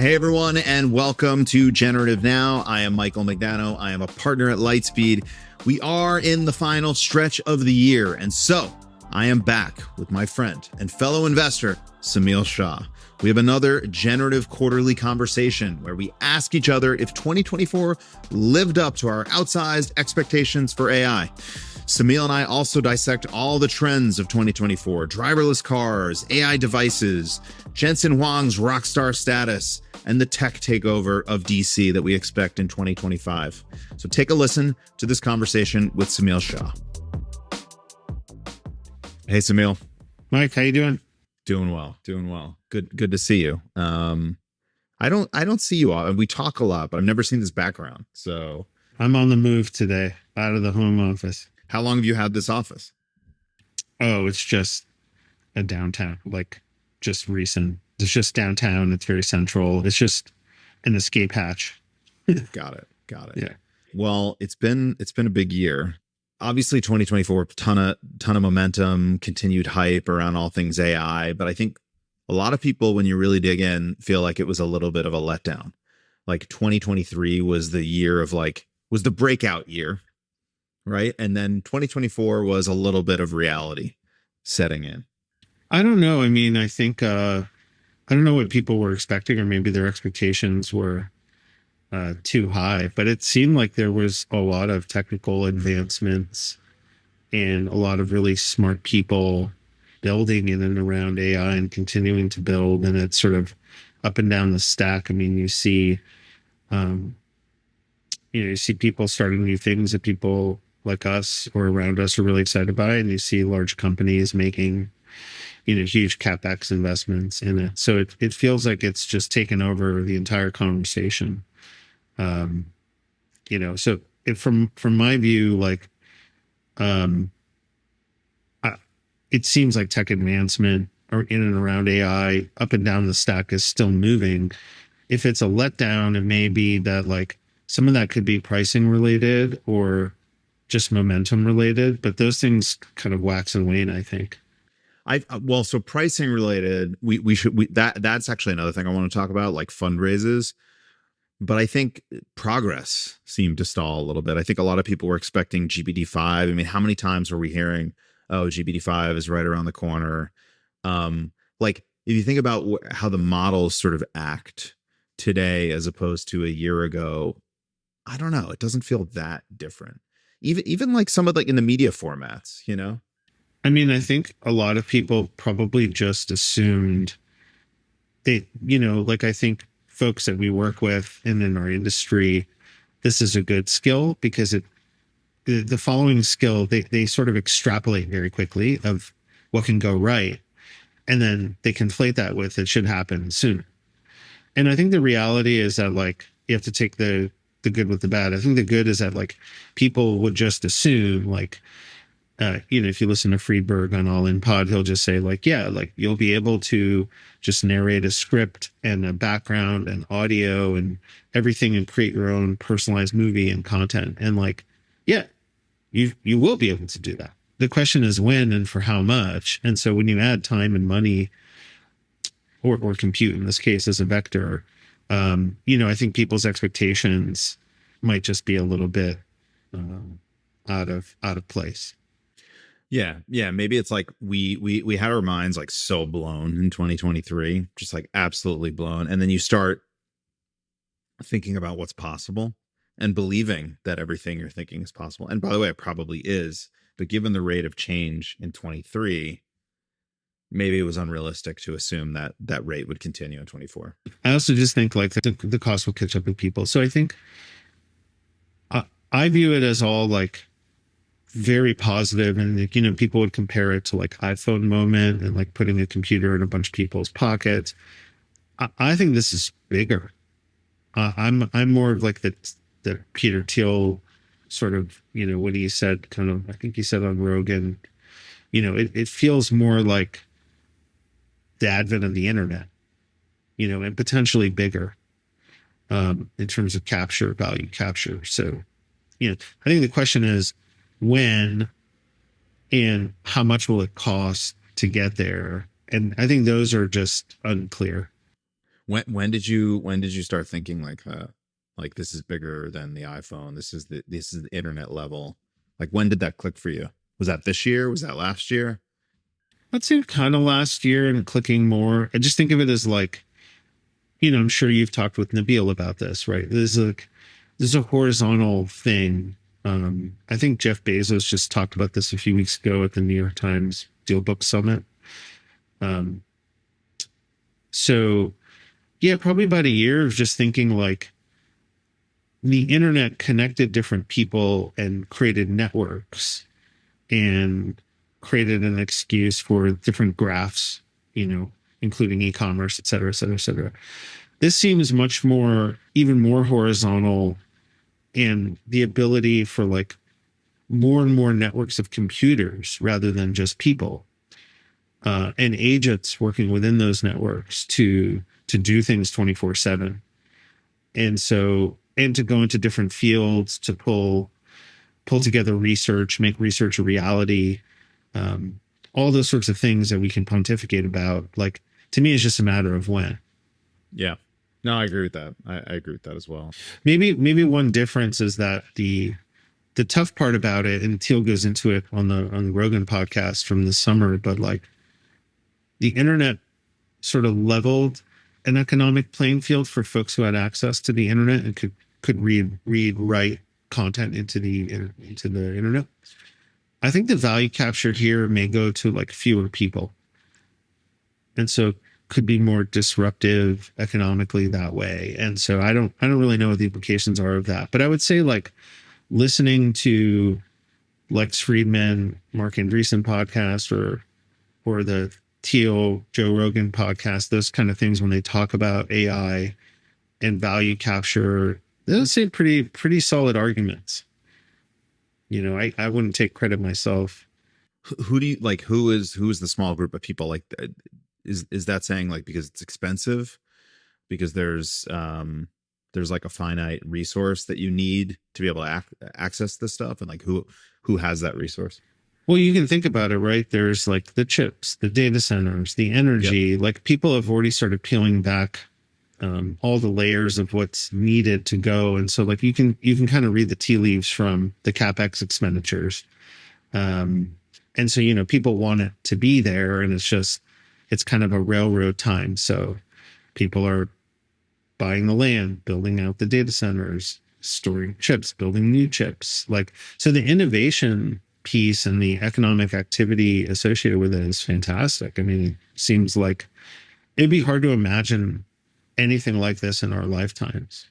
Hey everyone, and welcome to Generative Now. I am Michael Mignano. I am a partner at Lightspeed. We are in the final stretch of the year, and so I am back with my friend and fellow investor, Semil Shah. We have another Generative Quarterly conversation where we ask each other if 2024 lived up to our outsized expectations for AI. Semil and I also dissect all the trends of 2024, driverless cars, AI devices, Jensen Huang's Rockstar status, and the tech takeover of DC that we expect in 2025. So take a listen to this conversation with Semil Shah. Hey, Semil. Mike, how you doing? Doing well. Good to see you. I don't see you all. We talk a lot, but I've never seen this background. So I'm on the move today, out of the home office. How long have you had this office? Oh, it's just a downtown, just recent. It's just downtown. It's very central. It's just an escape hatch. Got it. Yeah. Well, it's been a big year. Obviously, 2024, ton of momentum, continued hype around all things AI. But I think a lot of people, when you really dig in, feel like it was a little bit of a letdown. Like 2023 was the breakout year, right? And then 2024 was a little bit of reality setting in. I don't know. I mean, I think I don't know what people were expecting, or maybe their expectations were too high, but it seemed like there was a lot of technical advancements and a lot of really smart people building in and around AI and continuing to build. And it's sort of up and down the stack. I mean, you see people starting new things that people like us or around us are really excited by, and you see large companies making huge capex investments in it. So it feels like it's just taken over the entire conversation. So from my view, it seems like tech advancement or in and around AI up and down the stack is still moving. If it's a letdown, it may be that some of that could be pricing related or just momentum related, but those things kind of wax and wane, I think. So pricing related, that's actually another thing I want to talk about, like fundraises. But I think progress seemed to stall a little bit. I think a lot of people were expecting GPT-5. I mean, how many times were we hearing, oh, GPT-5 is right around the corner? If you think about how the models sort of act today as opposed to a year ago, I don't know. It doesn't feel that different. Even like some of in the media formats, I mean, I think a lot of people probably just assumed I think folks that we work with and in our industry, this is a good skill because the following skill, they sort of extrapolate very quickly of what can go right. And then they conflate that with it should happen sooner. And I think the reality is that you have to take the good with the bad. I think the good is that people would just assume if you listen to Friedberg on All In Pod, he'll just say you'll be able to just narrate a script and a background and audio and everything and create your own personalized movie and content. And you will be able to do that. The question is when and for how much. And so when you add time and money or compute in this case as a vector, I think people's expectations might just be a little bit out of place. Yeah. Maybe it's we had our minds so blown in 2023, just absolutely blown. And then you start thinking about what's possible and believing that everything you're thinking is possible. And by the way, it probably is. But given the rate of change in 23, maybe it was unrealistic to assume that that rate would continue in 24. I also just think the cost will catch up with people. So I think I view it as all very positive, and people would compare it to iPhone moment and putting a computer in a bunch of people's pockets. I think this is bigger. I'm more of the Peter Thiel sort of what he said I think he said on Rogan. It feels more like the advent of the internet, and potentially bigger in terms of value capture. So I think the question is when and how much will it cost to get there? And I think those are just unclear. When did you start thinking like this is bigger than the iPhone? This is the internet level. Like when did that click for you? Was that this year? Was that last year? I'd say kind of last year and clicking more. I just think of it as like, I'm sure you've talked with Nabil about this, right? This is a horizontal thing. I think Jeff Bezos just talked about this a few weeks ago at the New York Times Deal Book Summit. Um, so yeah, probably about a year of just thinking like the internet connected different people and created networks and created an excuse for different graphs, including e-commerce, et cetera, et cetera, et cetera. This seems much more, even more horizontal, and the ability for like more and more networks of computers rather than just people, and agents working within those networks to do things 24/7. And to go into different fields to pull together research, make research a reality, all those sorts of things that we can pontificate about. Like, to me, it's just a matter of when. Yeah. No, I agree with that. I agree with that as well. Maybe one difference is that the tough part about it, and Teal goes into it on the Rogan podcast from the summer, but like the internet sort of leveled an economic playing field for folks who had access to the internet and could write content into the internet. I think the value captured here may go to like fewer people, and so could be more disruptive economically that way. And so I don't really know what the implications are of that. But I would say like listening to Lex Friedman, Mark Andreessen podcast, or the Teal Joe Rogan podcast, those kind of things, when they talk about AI and value capture, those say pretty solid arguments. I wouldn't take credit myself. Who do you like? Who is the small group of people? Like, is that saying like because it's expensive, because there's like a finite resource that you need to be able to access this stuff, and like who has that resource? Well, you can think about it, right? There's like the chips, the data centers, the energy. Yep. Like people have already started peeling back all the layers of what's needed to go, and so like you can kind of read the tea leaves from the capex expenditures, and so people want it to be there, and it's kind of a railroad time. So people are buying the land, building out the data centers, storing chips, building new chips. Like, so the innovation piece and the economic activity associated with it is fantastic. I mean, it seems like it'd be hard to imagine anything like this in our lifetimes,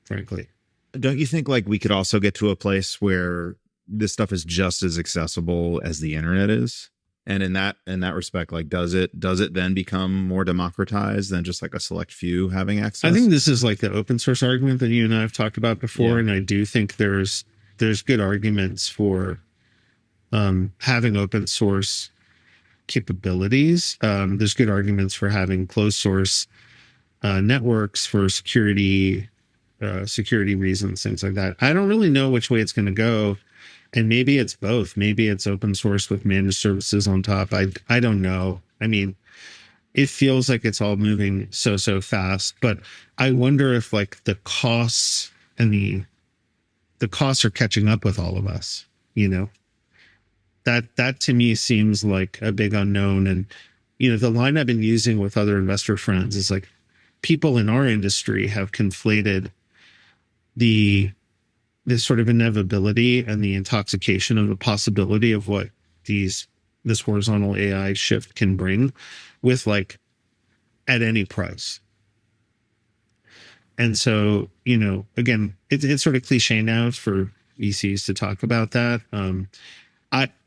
frankly. Don't you think like we could also get to a place where this stuff is just as accessible as the internet is? And in that respect, like, does it then become more democratized than just like a select few having access? I think this is like the open source argument that you and I have talked about before. Yeah. And I do think there's good arguments for having open source capabilities. There's good arguments for having closed source networks for security reasons, things like that. I don't really know which way it's going to go. And maybe it's both. Maybe it's open source with managed services on top. I don't know. I mean, it feels like it's all moving so fast, but I wonder if like the costs and the costs are catching up with all of us, That to me seems like a big unknown. And, the line I've been using with other investor friends is like people in our industry have conflated this sort of inevitability and the intoxication of the possibility of what this horizontal AI shift can bring with like at any price. And so, again, it's sort of cliche now for VCs to talk about that.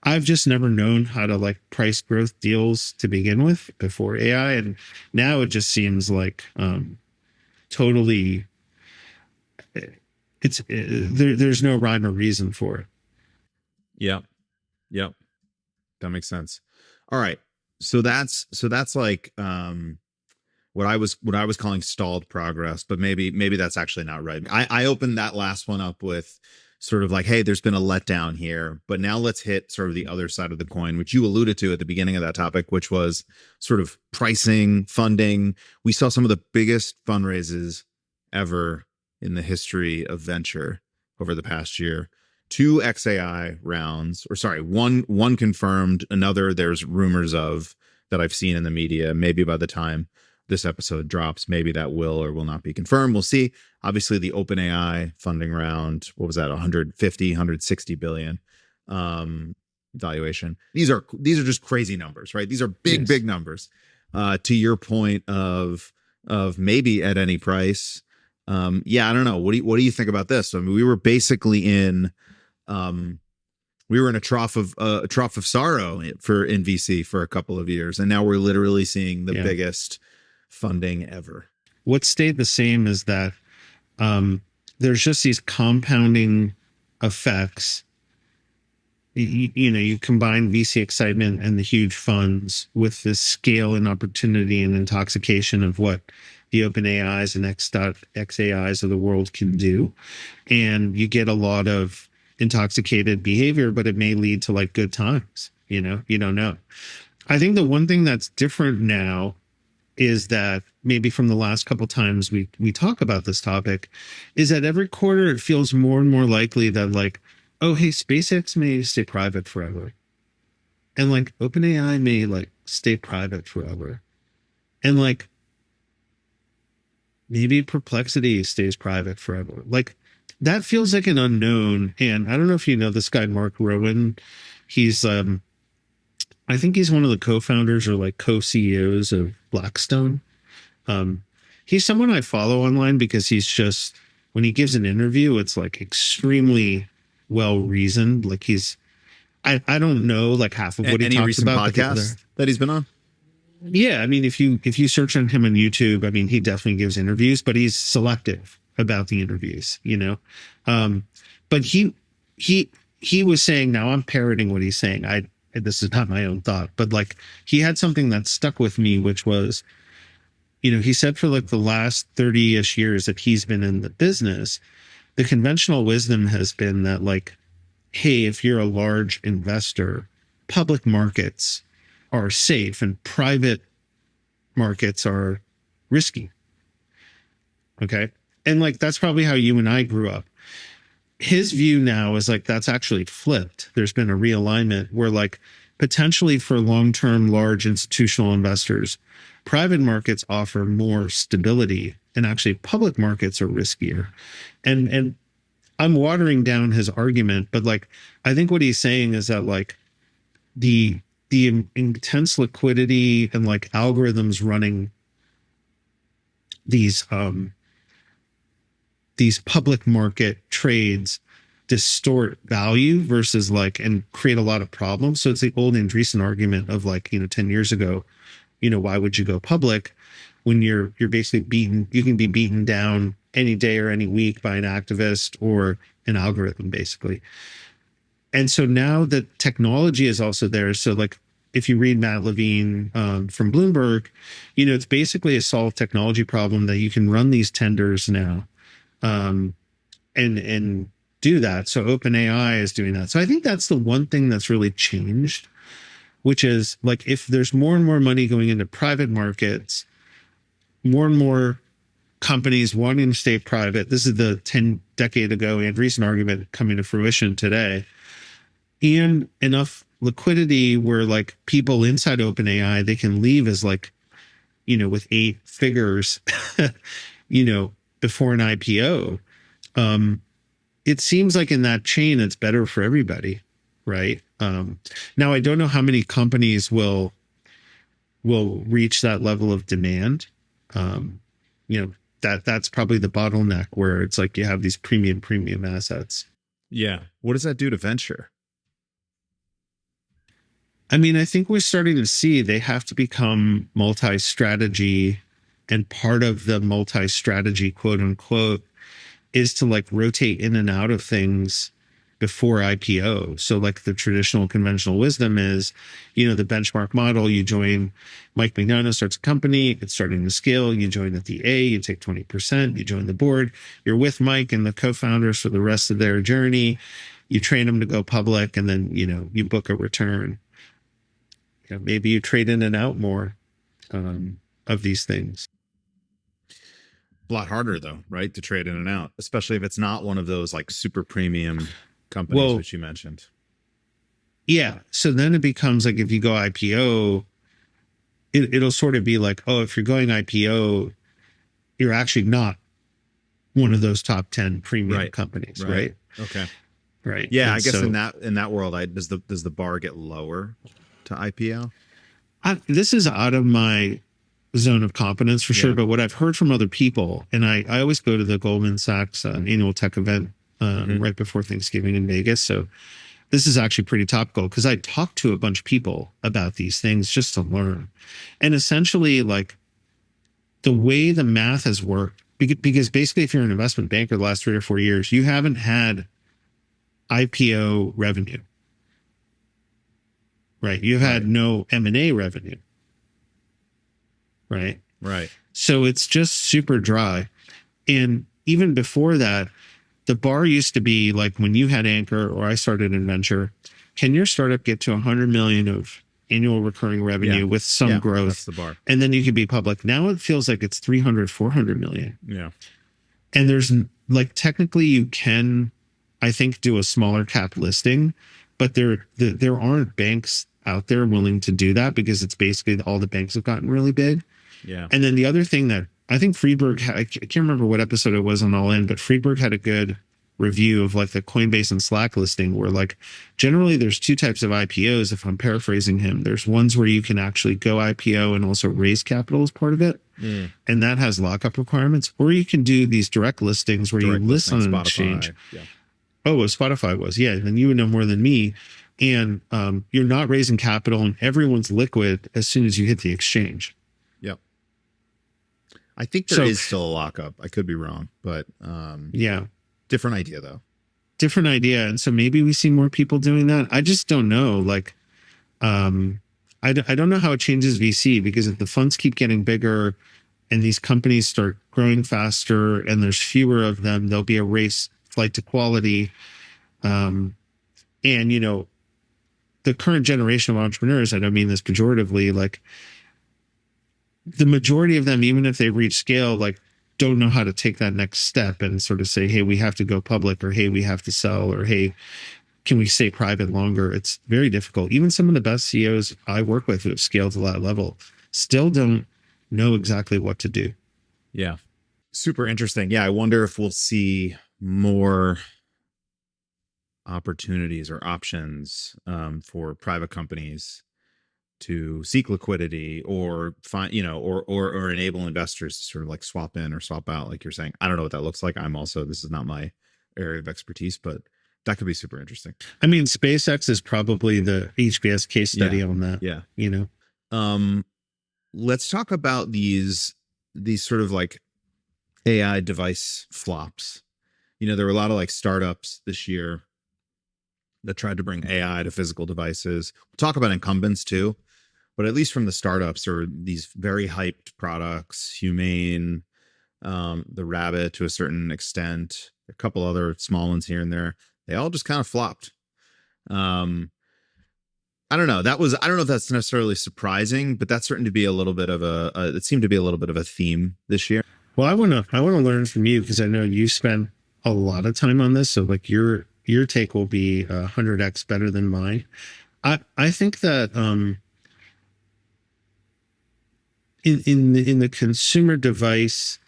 I've just never known how to like price growth deals to begin with before AI. And now it just seems like totally there's no rhyme or reason for it. Yeah. That makes sense. All right. So that's like what I was calling stalled progress, but maybe that's actually not right. I opened that last one up with sort of like, hey, there's been a letdown here, but now let's hit sort of the other side of the coin, which you alluded to at the beginning of that topic, which was sort of pricing, funding. We saw some of the biggest fundraises ever in the history of venture over the past year. 2 XAI rounds, or sorry, one confirmed, another there's rumors of that I've seen in the media. Maybe by the time this episode drops, maybe that will or will not be confirmed. We'll see. Obviously, the OpenAI funding round, what was that, 150, 160 billion valuation. These are just crazy numbers, right? These are big numbers. To your point of maybe at any price. Yeah, I don't know. What do you think about this? I mean, we were basically in a trough of sorrow in VC for a couple of years, and now we're literally seeing the biggest funding ever. What stayed the same is that there's just these compounding effects. You combine VC excitement and the huge funds with the scale and opportunity and intoxication of what the OpenAIs and XAIs of the world can do. And you get a lot of intoxicated behavior, but it may lead to like good times. You don't know. I think the one thing that's different now is that maybe from the last couple times we talk about this topic is that every quarter it feels more and more likely that like, oh, hey, SpaceX may stay private forever. And like OpenAI may like stay private forever. And like maybe Perplexity stays private forever. Like that feels like an unknown. And I don't know if you know this guy, Mark Rowan. He's I think he's one of the co-founders or like co-CEOs of Blackstone. He's someone I follow online because he's just, when he gives an interview, it's like extremely well reasoned. Like I don't know like half of what he talks about. Any recent podcasts that he's been on? Yeah, I mean, if you search on him on YouTube, I mean, he definitely gives interviews, but he's selective about the interviews, But he was saying, now I'm parroting what he's saying. This is not my own thought, but like he had something that stuck with me, which was, he said for like the last 30-ish years that he's been in the business, the conventional wisdom has been that like, hey, if you're a large investor, public markets are safe and private markets are risky. Okay. And like, that's probably how you and I grew up. His view now is like, that's actually flipped. There's been a realignment where like potentially for long-term large institutional investors, private markets offer more stability and actually public markets are riskier. And I'm watering down his argument, but like, I think what he's saying is that like the intense liquidity and like algorithms running these public market trades distort value versus like, and create a lot of problems. So it's the old Andreessen argument of like, 10 years ago, why would you go public when you're basically you can be beaten down any day or any week by an activist or an algorithm basically. And so now the technology is also there. So like, if you read Matt Levine from Bloomberg, it's basically a solved technology problem that you can run these tenders now and do that. So OpenAI is doing that. So I think that's the one thing that's really changed, which is like, if there's more and more money going into private markets, more and more companies wanting to stay private. This is the 10-decade ago Andreessen argument coming to fruition today. And enough liquidity where like people inside OpenAI, they can leave as like, with 8 figures, before an IPO. It seems like in that chain, it's better for everybody, right? Now, I don't know how many companies will reach that level of demand. That's probably the bottleneck where it's like you have these premium assets. Yeah. What does that do to venture? I mean, I think we're starting to see they have to become multi-strategy, and part of the multi-strategy, quote unquote, is to like rotate in and out of things before IPO. So like the traditional conventional wisdom is, the benchmark model, you join, Mike Mignano starts a company, it's starting to scale, you join at the A, you take 20%, you join the board, you're with Mike and the co-founders for the rest of their journey, you train them to go public, and then, you book a return. Maybe you trade in and out more of these things. A lot harder though, right? To trade in and out, especially if it's not one of those like super premium companies, which you mentioned. Yeah. So then it becomes like, if you go IPO, it'll sort of be like, oh, if you're going IPO, you're actually not one of those top 10 premium companies, right? Okay. Right. Yeah. And I guess in that world, does the bar get lower to IPO? This is out of my zone of competence for sure. But what I've heard from other people, and I always go to the Goldman Sachs annual tech event right before Thanksgiving in Vegas. So this is actually pretty topical because I talked to a bunch of people about these things just to learn. And essentially, like, the way the math has worked, because basically if you're an investment banker the last 3 or 4 years, you haven't had IPO revenue, right? You've had no M&A revenue, right? Right. So it's just super dry. And even before that, the bar used to be like when you had Anchor or I started an venture, can your startup get to 100 million of annual recurring revenue with some growth? That's the bar. And then you could be public. Now it feels like it's 300, 400 million. Yeah. And there's like, technically you can, I think, do a smaller cap listing, but there aren't banks out there willing to do that because it's basically all the banks have gotten really big. Yeah. And then the other thing that I think Friedberg had, I can't remember what episode it was on All In, but Friedberg had a good review of like the Coinbase and Slack listing where like generally there's two types of IPOs. If I'm paraphrasing him, there's ones where you can actually go IPO and also raise capital as part of it. And that has lockup requirements, or you can do these direct listings where you list on an exchange. Yeah. Oh, well, Spotify was. Yeah. Then you would know more than me. And you're not raising capital and everyone's liquid as soon as you hit the exchange. Yep. I think there is still a lockup. I could be wrong, but yeah. Different idea though. Different idea. And so maybe we see more people doing that. I just don't know. Like, I don't know how it changes VC, because if the funds keep getting bigger and these companies start growing faster and there's fewer of them, there'll be a race, flight to quality. And, the current generation of entrepreneurs, I don't mean this pejoratively, like the majority of them, even if they reach scale, like don't know how to take that next step and sort of say, hey, we have to go public, or hey, we have to sell, or hey, can we stay private longer? It's very difficult. Even some of the best CEOs I work with who have scaled to that level still don't know exactly what to do. Yeah. Super interesting. Yeah. I wonder if we'll see more opportunities or options for private companies to seek liquidity or find, or enable investors to sort of like swap in or swap out, like you're saying. I don't know what that looks like. This is not my area of expertise, but that could be super interesting. I mean, SpaceX is probably the HBS case study on that. Yeah. Let's talk about these sort of like AI device flops. There were a lot of like startups this year that tried to bring AI to physical devices. We'll talk about incumbents too, but at least from the startups are these very hyped products, Humane, the Rabbit to a certain extent, a couple other small ones here and there. They all just kind of flopped. I don't know. I don't know if that's necessarily surprising, but that's certain to be a little bit of it seemed to be a little bit of a theme this year. Well, I want to learn from you, because I know you spend a lot of time on this. So like your take will be 100x better than mine. I think that in the consumer device,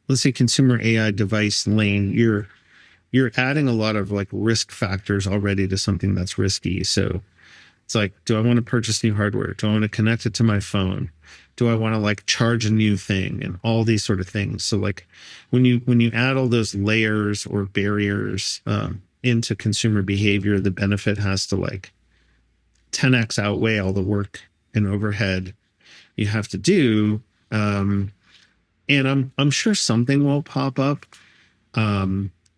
let's say consumer AI device lane, you're adding a lot of like risk factors already to something that's risky. So it's like, do I want to purchase new hardware? Do I want to connect it to my phone? Do I want to like charge a new thing, and all these sort of things? So like when you add all those layers or barriers into consumer behavior, the benefit has to like 10x outweigh all the work and overhead you have to do. And I'm sure something will pop up.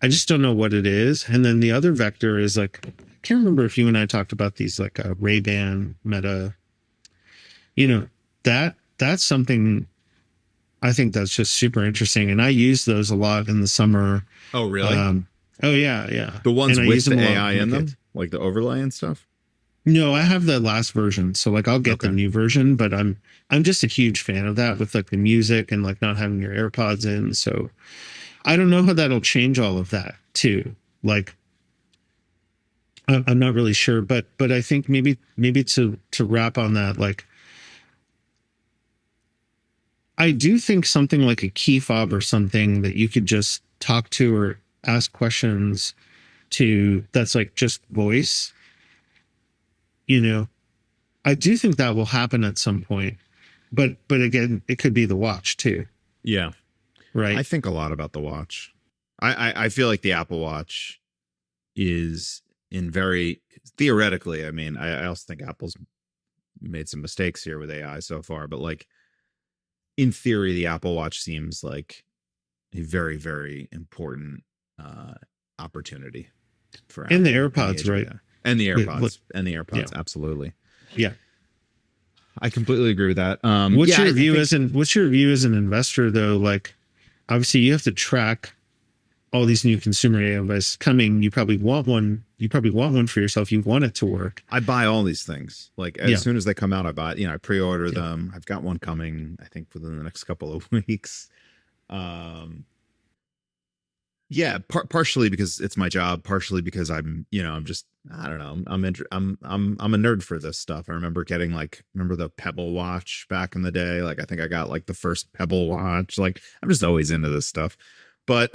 I just don't know what it is. And then the other vector is like, I can't remember if you and I talked about these like Ray-Ban, Meta, you know, that's something I think that's just super interesting. And I use those a lot in the summer. Oh, really? Oh yeah, yeah. The ones and with the AI in them, like the overlay and stuff? No, I have the last version. So like I'll get the new version, but I'm just a huge fan of that with like the music and like not having your AirPods in. So I don't know how that'll change all of that too. Like I'm not really sure, but I think maybe to wrap on that, like I do think something like a key fob or something that you could just talk to or ask questions to, that's like just voice, you know, I do think that will happen at some point. But again, it could be the watch too. Yeah. Right. I think a lot about the watch. I feel like the Apple Watch is in very theoretically, I mean, I also think Apple's made some mistakes here with AI so far, but like in theory, the Apple Watch seems like a very, very important opportunity for Apple. And the AirPods, right? And the AirPods. And the AirPods, yeah. Absolutely. Yeah. I completely agree with that. What's your view as an investor though? Like obviously you have to track all these new consumer AI devices coming. You probably want one for yourself. You want it to work. I buy all these things. Like as soon as they come out, I buy, I pre-order them. I've got one coming, I think within the next couple of weeks. Partially because it's my job, partially because I'm just, I don't know. I'm a nerd for this stuff. I remember getting the Pebble watch back in the day. Like I think I got like the first Pebble watch. Like I'm just always into this stuff. But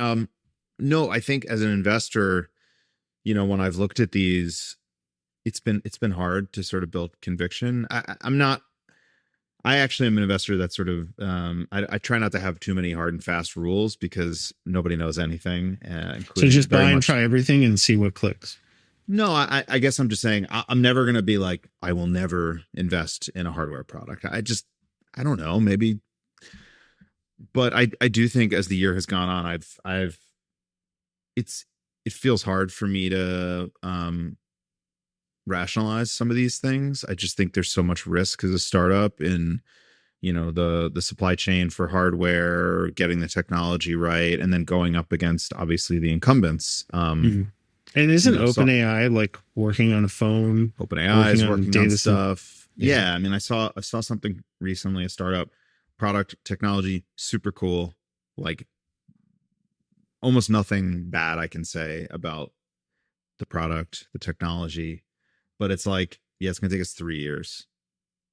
no, I think as an investor, when I've looked at these, it's been hard to sort of build conviction. I actually am an investor that sort of, I try not to have too many hard and fast rules because nobody knows anything. So just buy and try everything and see what clicks. No, I guess I'm just saying I'm never going to be like, I will never invest in a hardware product. I don't know, maybe. But I do think as the year has gone on, it feels hard for me to rationalize some of these things. I just think there's so much risk as a startup in, the supply chain for hardware, getting the technology right, and then going up against obviously the incumbents. And isn't OpenAI like working on a phone? OpenAI is working on stuff. Yeah. I mean, I saw something recently, a startup product technology, super cool. Like almost nothing bad I can say about the product, the technology, but it's like, it's going to take us 3 years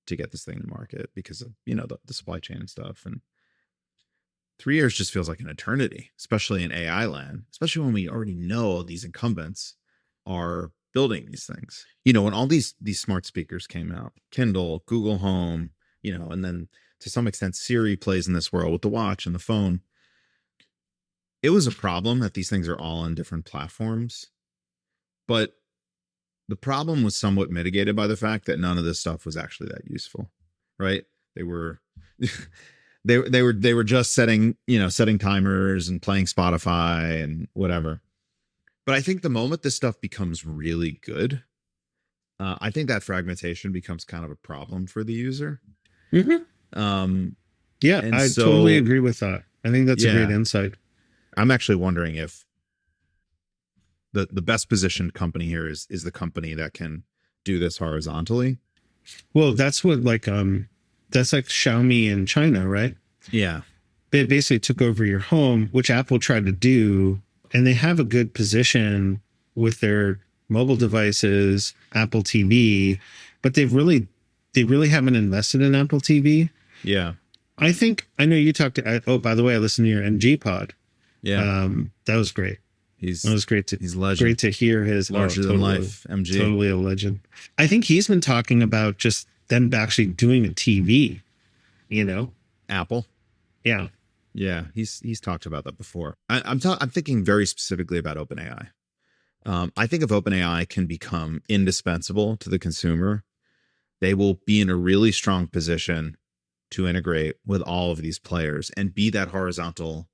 to get this thing to market because of, the supply chain and stuff. And 3 years just feels like an eternity, especially in AI land, especially when we already know these incumbents are building these things. When all these smart speakers came out, Kindle, Google Home, and then to some extent Siri plays in this world with the watch and the phone. It was a problem that these things are all on different platforms, but the problem was somewhat mitigated by the fact that none of this stuff was actually that useful, right? They were they were just setting timers and playing Spotify and whatever. But I think the moment this stuff becomes really good, I think that fragmentation becomes kind of a problem for the user. Mm-hmm. I totally agree with that. I think that's a great insight. I'm actually wondering if the best positioned company here is the company that can do this horizontally. Well, that's what that's like Xiaomi in China, right? Yeah. They basically took over your home, which Apple tried to do, and they have a good position with their mobile devices, Apple TV, but they really haven't invested in Apple TV. Yeah. I know you talked to, by the way, I listened to your MG pod. Yeah. That was great. He's legend. Great to hear his larger than life MG. Totally a legend. I think he's been talking about just them actually doing a TV, Apple. Yeah. Yeah. He's talked about that before. I'm thinking very specifically about OpenAI. I think if OpenAI can become indispensable to the consumer, they will be in a really strong position to integrate with all of these players and be that horizontal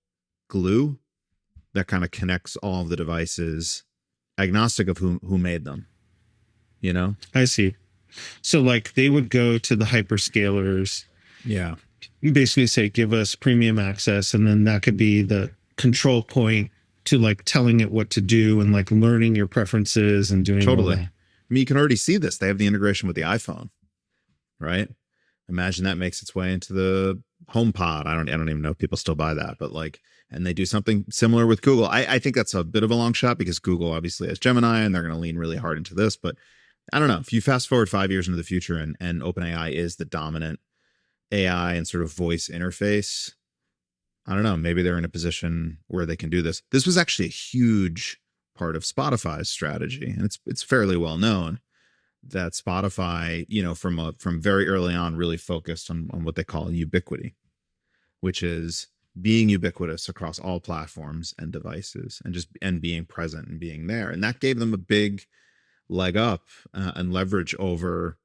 glue that kind of connects all of the devices, agnostic of who made them, you know? I see. So like they would go to the hyperscalers, Yeah. basically say, give us premium access. And then that could be the control point to like telling it what to do and like learning your preferences and doing all Totally. that. I mean, you can already see this. They have the integration with the iPhone, right? Imagine that makes its way into the HomePod. I don't even know if people still buy that, but like, and they do something similar with Google. I think that's a bit of a long shot because Google obviously has Gemini and they're going to lean really hard into this. But I don't know, if you fast forward 5 years into the future and OpenAI is the dominant AI and sort of voice interface, I don't know, maybe they're in a position where they can do this. This was actually a huge part of Spotify's strategy, and it's fairly well known that Spotify, you know, from very early on, really focused on what they call ubiquity, which is being ubiquitous across all platforms and devices, and being present and being there, and that gave them a big leg up and leverage over,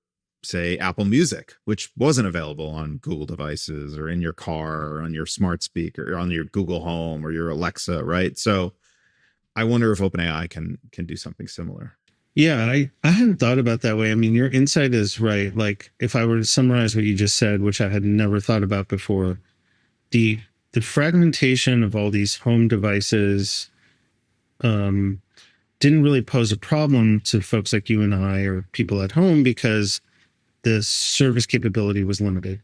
say, Apple Music, which wasn't available on Google devices or in your car or on your smart speaker or on your Google Home or your Alexa, right? So I wonder if OpenAI can do something similar. Yeah, I hadn't thought about that way. I mean, your insight is right. Like if I were to summarize what you just said, which I had never thought about before, the fragmentation of all these home devices didn't really pose a problem to folks like you and I or people at home because the service capability was limited.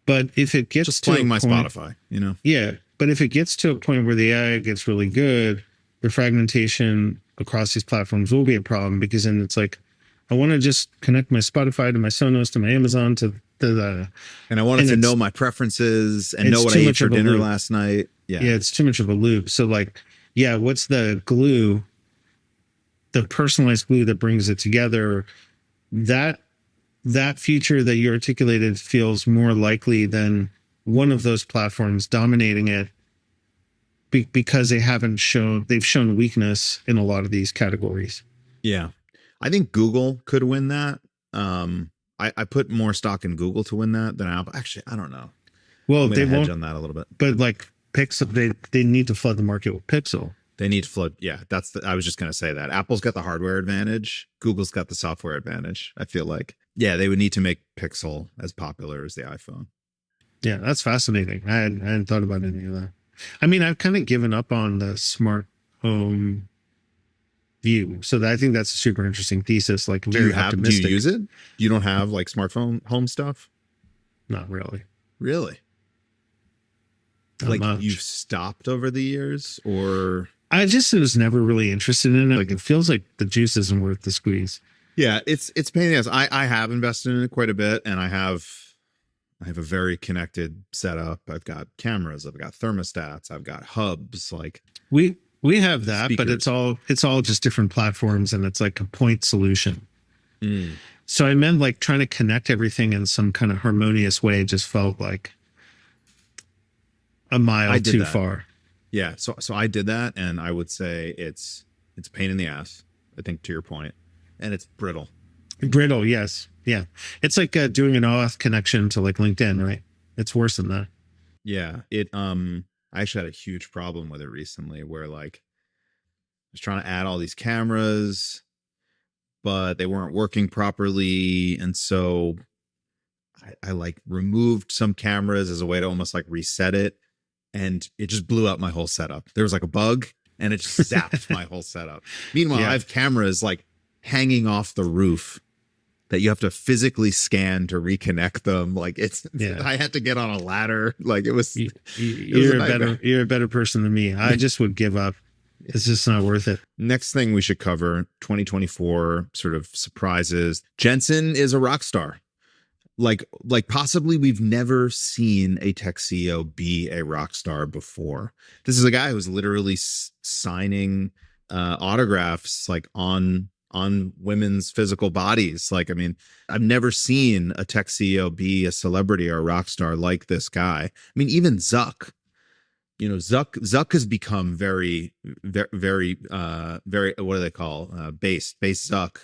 But if it gets just to playing my point, Spotify, you know? Yeah. But if it gets to a point where the AI gets really good, the fragmentation across these platforms will be a problem because then it's like, I want to just connect my Spotify to my Sonos to my Amazon to the. And I wanted to know my preferences and know what I ate for dinner last night. Yeah. Yeah, it's too much of a loop. So like, yeah, what's the glue, the personalized glue that brings it together? That feature that you articulated feels more likely than one of those platforms dominating it because they've shown weakness in a lot of these categories. Yeah. I think Google could win that. I put more stock in Google to win that than Apple. Actually, I don't know. Well, they won't hedge on that a little bit. But like Pixel, they need to flood the market with Pixel. They need to flood. Yeah, I was just going to say that. Apple's got the hardware advantage. Google's got the software advantage. I feel like, yeah, they would need to make Pixel as popular as the iPhone. Yeah, that's fascinating. I hadn't thought about any of that. I mean, I've kind of given up on the smart home view. So I think that's a super interesting thesis. Like very optimistic. Do you use it? You don't have like smartphone home stuff? Not really. Really? Not like much. You've stopped over the years, or? I just was never really interested in it. Like it feels like the juice isn't worth the squeeze. Yeah, it's pain in the ass. I have invested in it quite a bit, and I have a very connected setup. I've got cameras, I've got thermostats, I've got hubs. Like we have that, speakers. But it's all just different platforms, and it's like a point solution. So I meant like trying to connect everything in some kind of harmonious way just felt like a mile too far. Yeah. So I did that, and I would say it's a pain in the ass, I think, to your point. And it's brittle. Brittle, yes. Yeah. It's like doing an OAuth connection to like LinkedIn, right? It's worse than that. Yeah. I actually had a huge problem with it recently where like I was trying to add all these cameras, but they weren't working properly. And so I like removed some cameras as a way to almost like reset it. And it just blew out my whole setup. There was like a bug and it just zapped my whole setup. Meanwhile, I have cameras like hanging off the roof that you have to physically scan to reconnect them. Like I had to get on a ladder. Like it was. You're a better person than me. I just would give up. It's just not worth it. Next thing we should cover, 2024 sort of surprises. Jensen is a rock star. Like possibly we've never seen a tech CEO be a rock star before. This is a guy who's literally signing autographs like on women's physical bodies. Like, I mean, I've never seen a tech CEO be a celebrity or a rock star like this guy. I mean, even Zuck, Zuck has become very, very, very, very, what do they call base Zuck.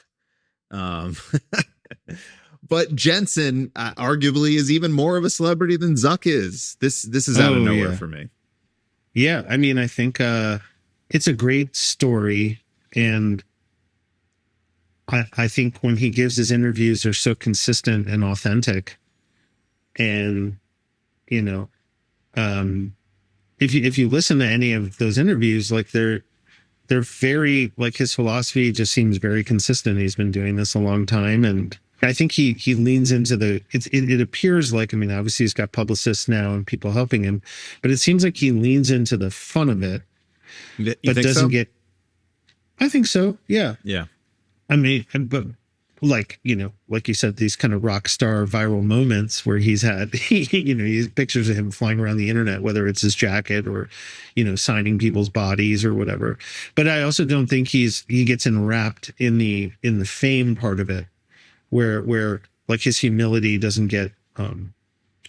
But Jensen arguably is even more of a celebrity than Zuck is. This is out of nowhere for me. Yeah, I mean, I think it's a great story, and I think when he gives his interviews, they're so consistent and authentic. And you know, um, if you listen to any of those interviews, like they're very like his philosophy just seems very consistent. He's been doing this a long time, and I think he leans into it appears like, I mean, obviously he's got publicists now and people helping him, but it seems like he leans into the fun of it, You but think doesn't so? get. I think so. Yeah. Yeah. I mean, but like, like you said, these kind of rock star viral moments where he's had, he's pictures of him flying around the internet, whether it's his jacket or, signing people's bodies or whatever. But I also don't think he gets enwrapped in the fame part of it, where like his humility doesn't get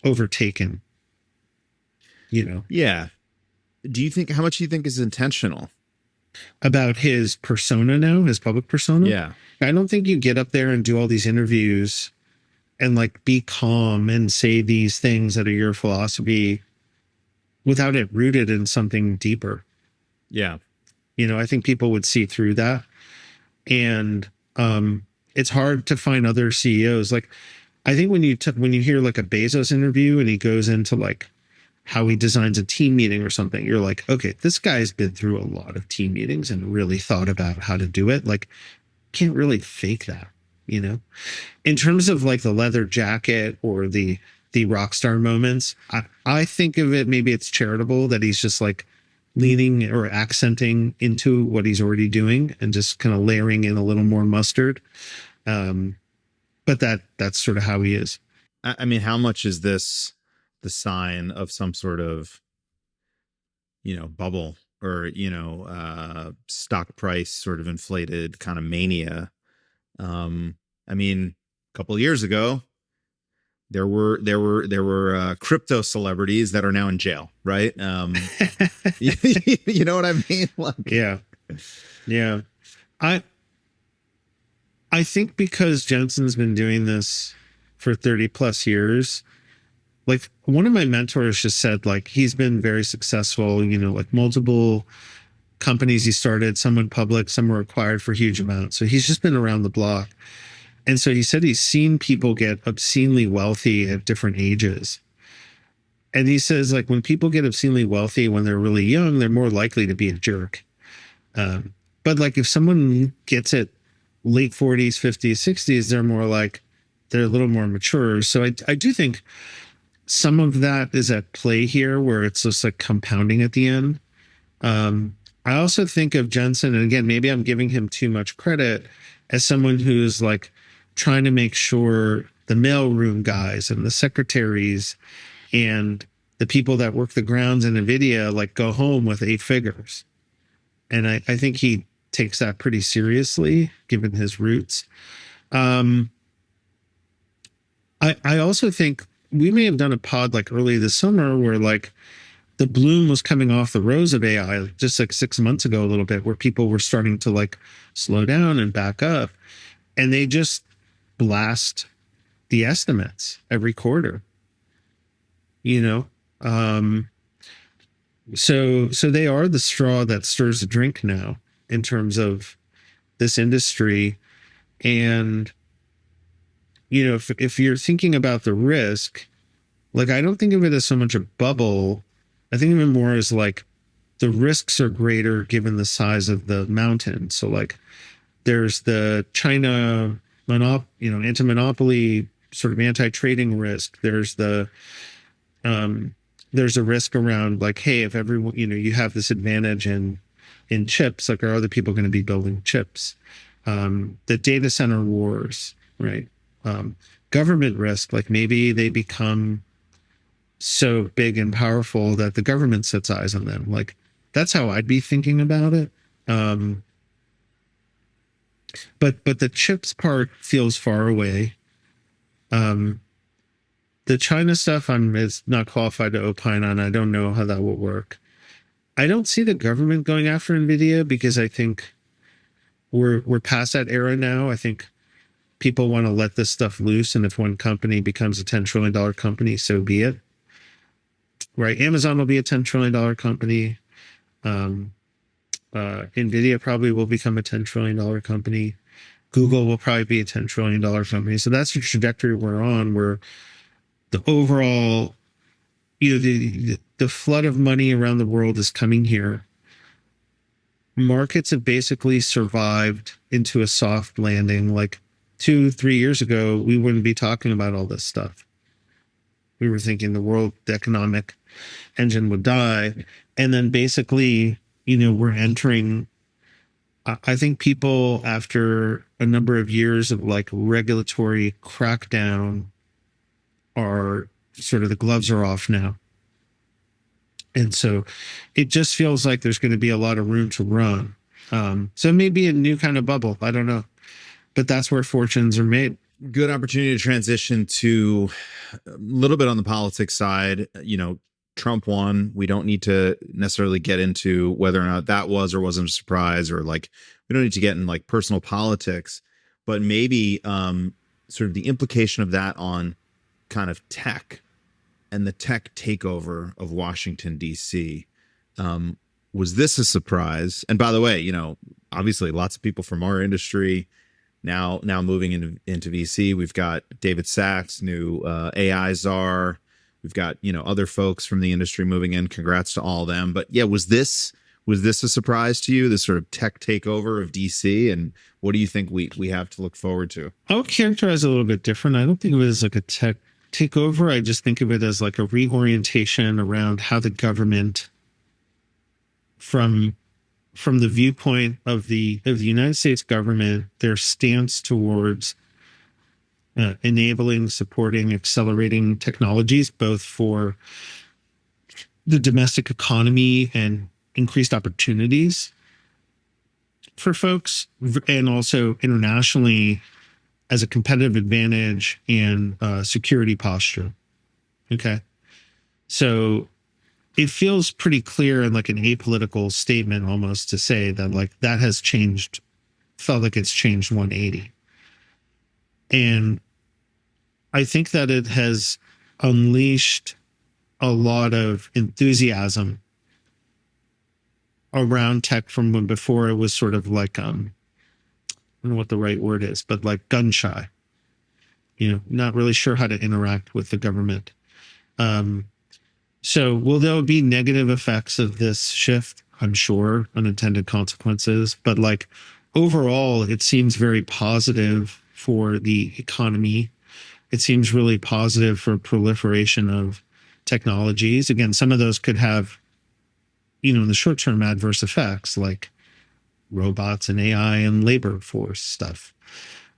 overtaken, Yeah. How much do you think is intentional? about his persona now, his public persona. Yeah. I don't think you get up there and do all these interviews and like be calm and say these things that are your philosophy without it rooted in something deeper. Yeah. I think people would see through that. And it's hard to find other CEOs. Like, I think when you hear like a Bezos interview and he goes into like how he designs a team meeting or something, you're like, okay, this guy's been through a lot of team meetings and really thought about how to do it. Like, can't really fake that, in terms of like the leather jacket or the Rockstar moments. I think of it, maybe it's charitable that he's just like leaning or accenting into what he's already doing and just kind of layering in a little more mustard. But that's sort of how he is. I mean, how much is this the sign of some sort of, bubble or, stock price sort of inflated kind of mania? I mean, a couple of years ago, there were crypto celebrities that are now in jail, right? You know what I mean? Like, yeah. I think because Jensen's been doing this for 30 plus years, like one of my mentors just said, like, he's been very successful, like multiple companies he started, some went public, some were acquired for huge amounts. So he's just been around the block. And so he said he's seen people get obscenely wealthy at different ages. And he says, like, when people get obscenely wealthy when they're really young, they're more likely to be a jerk. But like if someone gets it late 40s, 50s, 60s, they're a little more mature. So I do think some of that is at play here, where it's just like compounding at the end. I also think of Jensen, and again, maybe I'm giving him too much credit, as someone who's like trying to make sure the mailroom guys and the secretaries and the people that work the grounds in NVIDIA like go home with 8 figures. And I think he takes that pretty seriously, given his roots. I also think we may have done a pod like early this summer where like the bloom was coming off the rose of AI just like 6 months ago, a little bit, where people were starting to like slow down and back up, and they just blast the estimates every quarter, so they are the straw that stirs the drink now in terms of this industry. And, if you're thinking about the risk, like, I don't think of it as so much a bubble. I think of it more as like the risks are greater given the size of the mountain. So like there's the China anti-monopoly sort of anti-trading risk. There's a risk around like, hey, if everyone, you have this advantage in chips, like, are other people going to be building chips? The data center wars, right? Government risk, like maybe they become so big and powerful that the government sets eyes on them. Like, that's how I'd be thinking about it. But the chips part feels far away. The China stuff is not qualified to opine on. I don't know how that will work. I don't see the government going after NVIDIA because I think we're past that era now. I think people want to let this stuff loose, and if one company becomes a $10 trillion company, so be it. right? Amazon will be a $10 trillion company. Um, Nvidia probably will become a $10 trillion company. Google will probably be a $10 trillion company. So that's the trajectory we're on, where the overall, the flood of money around the world is coming here. Markets have basically survived into a soft landing. Like 2-3 years ago, we wouldn't be talking about all this stuff. We were thinking the world economic engine would die. And then basically, we're entering, I think people, after a number of years of like regulatory crackdown, are sort of, the gloves are off now. And so it just feels like there's going to be a lot of room to run. So it may be a new kind of bubble. I don't know. But that's where fortunes are made. Good opportunity to transition to a little bit on the politics side. Trump won. We don't need to necessarily get into whether or not that was or wasn't a surprise, or like, we don't need to get in like personal politics, but maybe sort of the implication of that on kind of tech and the tech takeover of Washington, D.C. Was this a surprise? And by the way, obviously lots of people from our industry now moving into VC. We've got David Sachs, new AI czar. We've got, other folks from the industry moving in. Congrats to all of them. But yeah, was this a surprise to you, this sort of tech takeover of DC? And what do you think we have to look forward to? I would characterize it a little bit different. I don't think of it as like a tech takeover. I just think of it as like a reorientation around how the government, from the viewpoint of the United States government, their stance towards enabling, supporting, accelerating technologies, both for the domestic economy and increased opportunities for folks, and also internationally as a competitive advantage and security posture. Okay. So it feels pretty clear and like an apolitical statement almost to say that like that has changed, felt like it's changed 180. And I think that it has unleashed a lot of enthusiasm around tech from when before it was sort of like, I don't know what the right word is, but like gun shy, not really sure how to interact with the government. So will there be negative effects of this shift? I'm sure, unintended consequences, but like overall, it seems very positive for the economy. It seems really positive for proliferation of technologies. Again, some of those could have, in the short term, adverse effects like robots and AI and labor force stuff,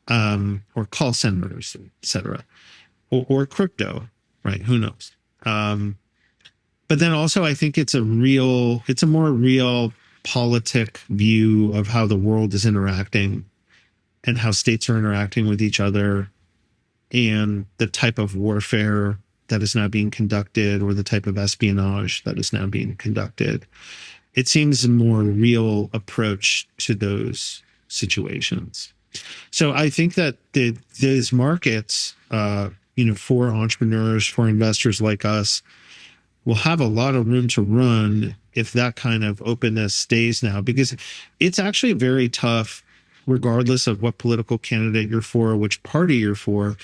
or call centers, et cetera, or crypto, right? Who knows? But then also, I think it's a more real politic view of how the world is interacting and how states are interacting with each other, and the type of warfare that is now being conducted, or the type of espionage that is now being conducted. It seems a more real approach to those situations. So I think that these markets, for entrepreneurs, for investors like us, will have a lot of room to run if that kind of openness stays now, because it's actually very tough, regardless of what political candidate you're for, or which party you're for.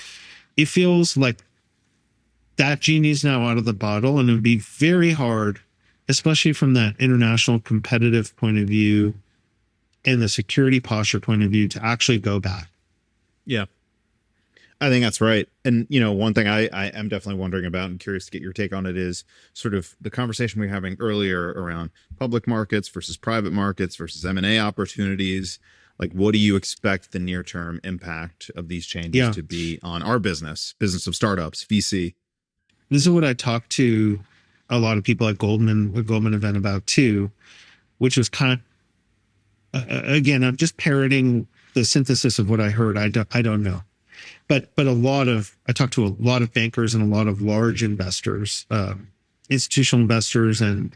It feels like that genie's now out of the bottle, and it would be very hard, especially from that international competitive point of view and the security posture point of view, to actually go back. Yeah, I think that's right. And, one thing I am definitely wondering about and curious to get your take on it is sort of the conversation we were having earlier around public markets versus private markets versus M&A opportunities. Like, what do you expect the near-term impact of these changes to be on our business of startups, VC? This is what I talked to a lot of people at Goldman event about too, which was kind of, again, I'm just parroting the synthesis of what I heard. I don't know. But I talked to a lot of bankers and a lot of large investors, institutional investors and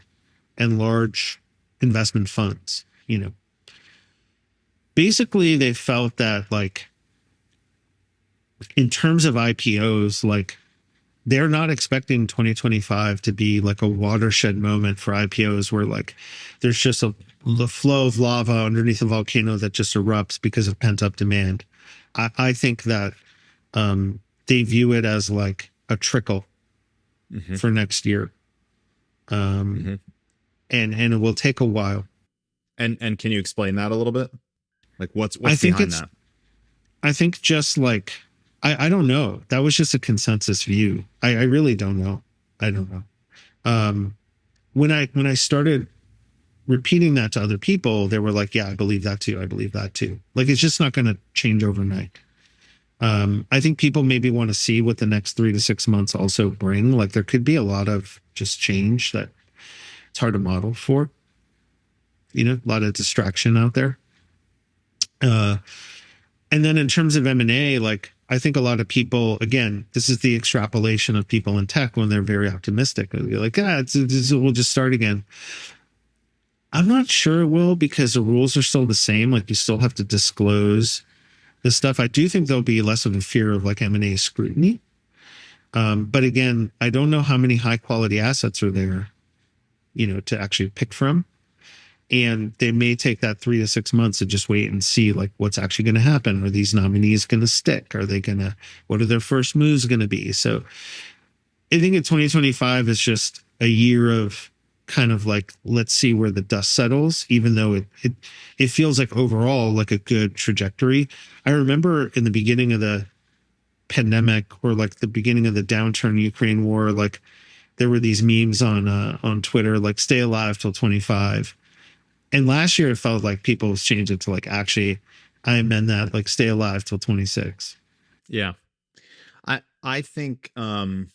large investment funds, Basically, they felt that, like, in terms of IPOs, like, they're not expecting 2025 to be like a watershed moment for IPOs where like there's just the flow of lava underneath a volcano that just erupts because of pent up demand. I think that they view it as like a trickle for next year. And it will take a while. And can you explain that a little bit? Like what's I think behind that? I think just like, I don't know. That was just a consensus view. I really don't know. I don't know. When I started repeating that to other people, they were like, yeah, I believe that too. I believe that too. Like, it's just not going to change overnight. I think people maybe want to see what the next 3 to 6 months also bring. Like, there could be a lot of just change that it's hard to model for, a lot of distraction out there. And then in terms of M&A, like, I think a lot of people, again, this is the extrapolation of people in tech when they're very optimistic. They're like, we'll just start again. I'm not sure it will, because the rules are still the same. Like, you still have to disclose this stuff. I do think there'll be less of a fear of like M&A scrutiny. But again, I don't know how many high quality assets are there, to actually pick from. And they may take that 3 to 6 months to just wait and see like what's actually going to happen. Are these nominees going to stick? What are their first moves going to be? So I think in 2025 is just a year of kind of like, let's see where the dust settles, even though it feels like overall like a good trajectory. I remember in the beginning of the pandemic, or like the beginning of the downturn, Ukraine war, like there were these memes on Twitter, like stay alive till 25. And last year it felt like people was changed it to like, actually, I meant that, like stay alive till 26. Yeah. I think I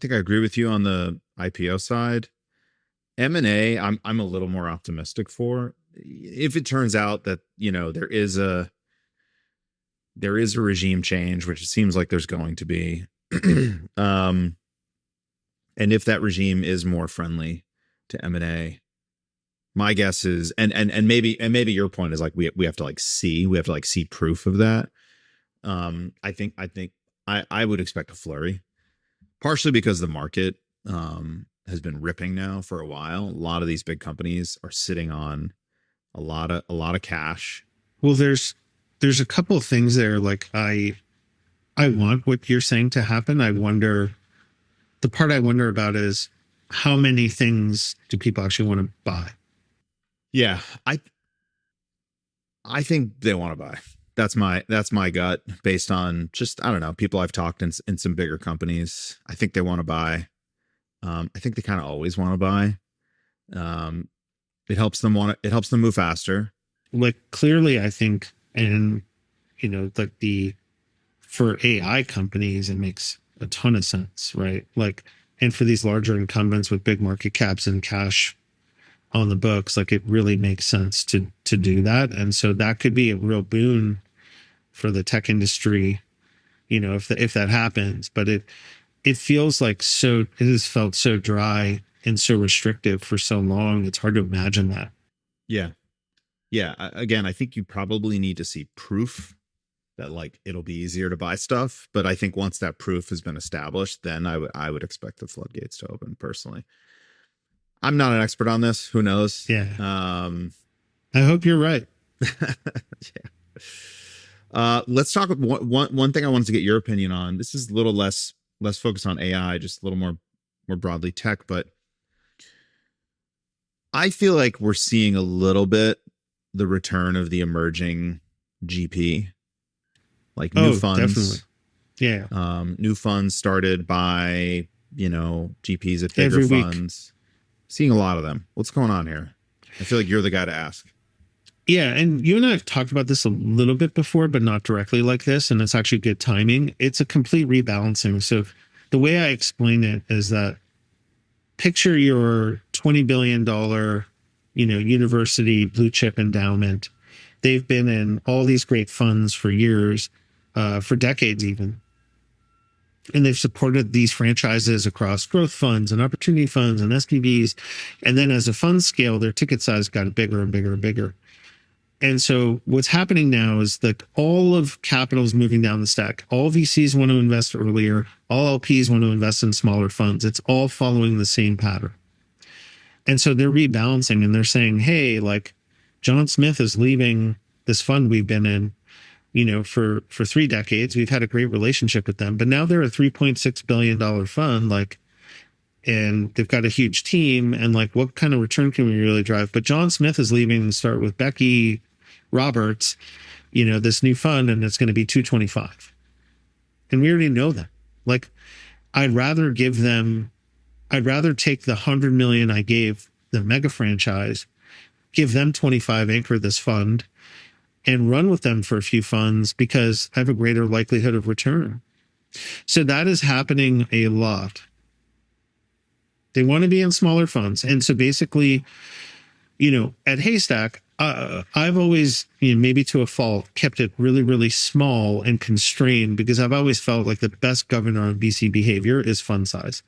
agree with you on the IPO side. M&A, I'm a little more optimistic for. If it turns out that, there is a regime change, which it seems like there's going to be. And if that regime is more friendly to M&A, my guess is, and maybe your point is like, we have to see proof of that. I think I would expect a flurry, partially because the market has been ripping now for a while. A lot of these big companies are sitting on a lot of cash. Well, there's a couple of things there. Like I want what you're saying to happen. The part I wonder about is how many things do people actually want to buy? Yeah, I think they want to buy. That's my gut based on just, I don't know, people I've talked in some bigger companies. I think they want to buy. I think they kind of always want to buy. It helps them move faster. Like clearly, I think, and like for AI companies, it makes a ton of sense, right? Like, and for these larger incumbents with big market caps and cash on the books, like it really makes sense to do that. And so that could be a real boon for the tech industry, if that happens. But it feels like it has felt so dry and so restrictive for so long. It's hard to imagine that. Yeah. Again, I think you probably need to see proof that like it'll be easier to buy stuff. But I think once that proof has been established, then I would expect the floodgates to open personally. I'm not an expert on this. Who knows? Yeah. I hope you're right. Yeah. Let's talk about one thing I wanted to get your opinion on. This is a little less focused on AI, just a little more broadly tech, but I feel like we're seeing a little bit the return of the emerging GP, like new funds. Definitely. Yeah. New funds started by, GPs at bigger funds. Seeing a lot of them. What's going on here? I feel like you're the guy to ask. Yeah, and you and I have talked about this a little bit before, but not directly like this, and it's actually good timing. It's a complete rebalancing. So the way I explain it is that picture your $20 billion, university blue chip endowment. They've been in all these great funds for years, for decades even. And they've supported these franchises across growth funds and opportunity funds and SPVs. And then as a fund scale, their ticket size got bigger and bigger and bigger. And so what's happening now is that all of capital is moving down the stack. All VCs want to invest earlier. All LPs want to invest in smaller funds. It's all following the same pattern. And so they're rebalancing and they're saying, hey, like John Smith is leaving this fund we've been in, for 3 decades. We've had a great relationship with them, but now they're a $3.6 billion fund, and they've got a huge team, and like, what kind of return can we really drive? But John Smith is leaving to start with Becky Roberts, this new fund, and it's going to be 225. And we already know that. Like, I'd rather take the 100 million I gave the mega franchise, give them 25, anchor this fund, and run with them for a few funds because I have a greater likelihood of return. So that is happening a lot. They want to be in smaller funds. And so basically, at Haystack, I've always, maybe to a fault, kept it really, really small and constrained because I've always felt like the best governor on VC behavior is fund size.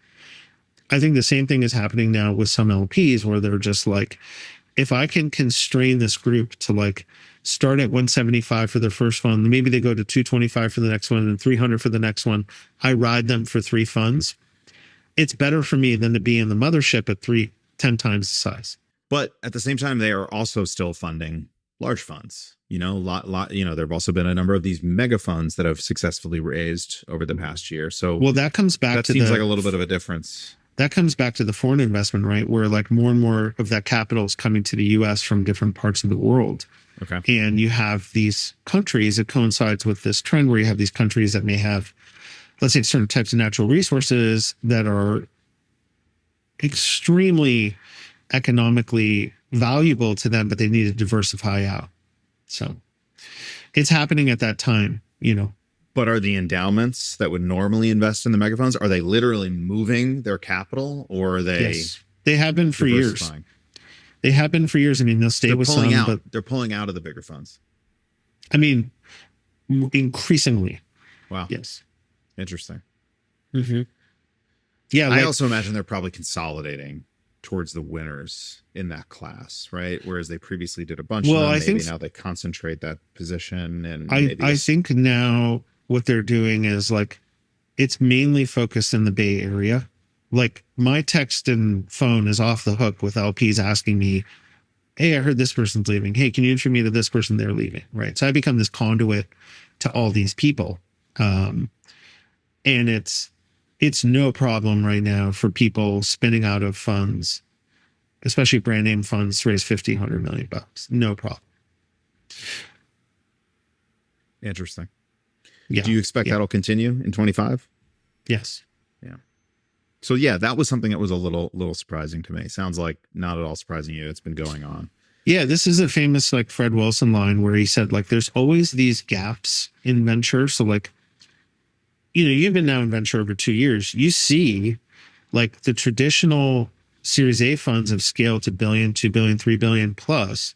I think the same thing is happening now with some LPs where they're just like, if I can constrain this group to like start at 175 for their first fund, maybe they go to 225 for the next one and 300 for the next one. I ride them for 3 funds. It's better for me than to be in the mothership at 10 times the size. But at the same time, they are also still funding large funds. There have also been a number of these mega funds that have successfully raised over the past year. So, well, that comes back that seems like a little bit of a difference. That comes back to the foreign investment, right? Where like more and more of that capital is coming to the US from different parts of the world. Okay. And you have these countries, it coincides with this trend where you have these countries that may have, let's say, certain types of natural resources that are extremely economically valuable to them, but they need to diversify out. So it's happening at that time, But are the endowments that would normally invest in the mega funds, are they literally moving their capital, or are they? Yes, they have been for years. They have been for years. I mean, they'll stay with some, but they're pulling out of the bigger funds. I mean, increasingly. Wow. Yes. Interesting. Mm-hmm. Yeah. I also imagine they're probably consolidating towards the winners in that class, right? Whereas they previously did a bunch of them. Maybe now they concentrate that position. And I think now what they're doing is like, it's mainly focused in the Bay Area. Like my text and phone is off the hook with LPs asking me, hey, I heard this person's leaving. Hey, can you introduce me to this person? They're leaving, right? So I become this conduit to all these people. And it's no problem right now for people spinning out of funds, especially brand name funds, to raise $50, $100 million. No problem. Interesting. Yeah. Do you expect that'll continue in 25? Yes. Yeah. So yeah, that was something that was a little surprising to me. Sounds like not at all surprising you. It's been going on. Yeah, this is a famous like Fred Wilson line where he said like there's always these gaps in venture. So like, you've been now in venture over 2 years. You see like the traditional Series A funds have scaled to billion, 2 billion, 3 billion plus.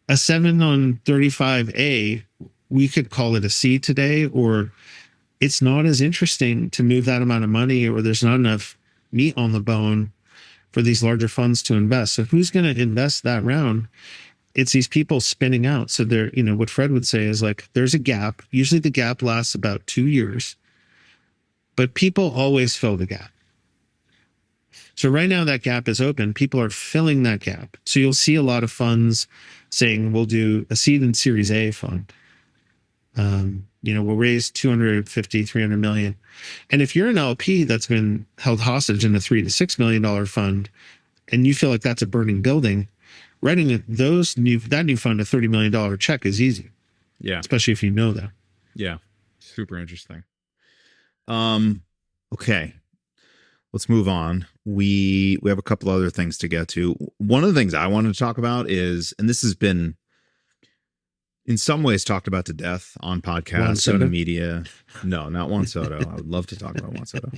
A 7 on 35A, we could call it a C today, or it's not as interesting to move that amount of money, or there's not enough meat on the bone for these larger funds to invest. So who's going to invest that round? It's these people spinning out. So they're, what Fred would say is like, there's a gap. Usually the gap lasts about 2 years, but people always fill the gap. So right now that gap is open. People are filling that gap. So you'll see a lot of funds saying, we'll do a seed and Series A fund. We'll raise 250, 300 million. And if you're an LP that's been held hostage in a $3 to $6 million fund, and you feel like that's a burning building, writing that new fund a $30 million check is easy. Yeah. Especially if you know that. Yeah. Super interesting. Okay. Let's move on. We have a couple other things to get to. One of the things I wanted to talk about is, and this has been in some ways talked about to death on podcasts and media. No, not Juan Soto. I would love to talk about Juan Soto.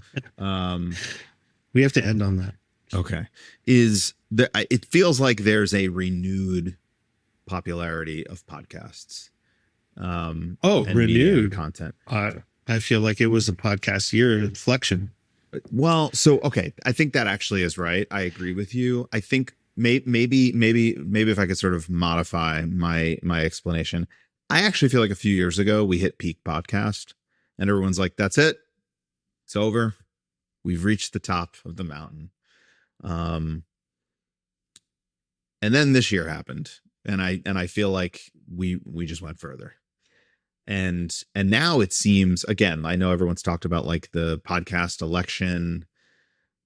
We have to end on that. Okay. It feels like there's a renewed popularity of podcasts. Renewed content. I feel like it was a podcast year inflection. Well, so, okay. I think that actually is right. I agree with you. I think maybe if I could sort of modify my explanation, I actually feel like a few years ago we hit peak podcast, and everyone's like, "That's it, it's over, we've reached the top of the mountain." And then this year happened, and I feel like we just went further. And now it seems, again, I know everyone's talked about like the podcast election,